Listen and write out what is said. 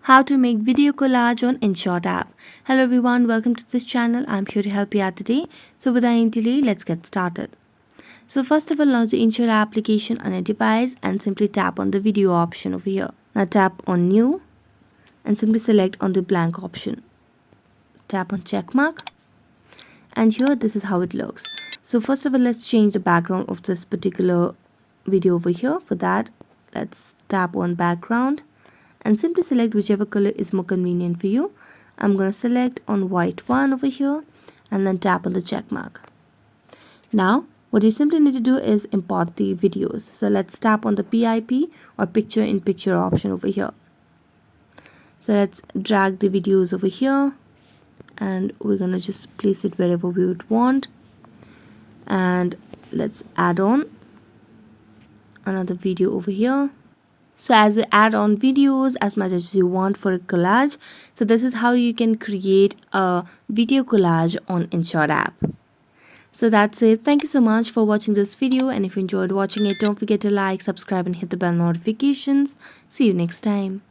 how to make video collage on Inshot app. Hello everyone, welcome to this channel. I'm here to help you out today. So without any delay, let's get started. So first of all, launch the Inshot application on a device and simply tap on the video option over here. Now tap on new and simply select on the blank option. Tap on check mark and here this is how it looks. So first of all, let's change the background of this particular video over here. For that, let's tap on background and simply select whichever color is more convenient for you. I'm going to select on white one over here and then tap on the check mark. Now what you simply need to do is import the videos. So let's tap on the PIP or picture in picture option over here. So let's drag the videos over here and we're going to just place it wherever we would want, and let's add on another video over here. So as you add on videos as much as you want for a collage, so this is how you can create a video collage on Inshot app. So that's it. Thank you so much for watching this video, and if you enjoyed watching it, don't forget to like, subscribe and hit the bell notifications. See you next time.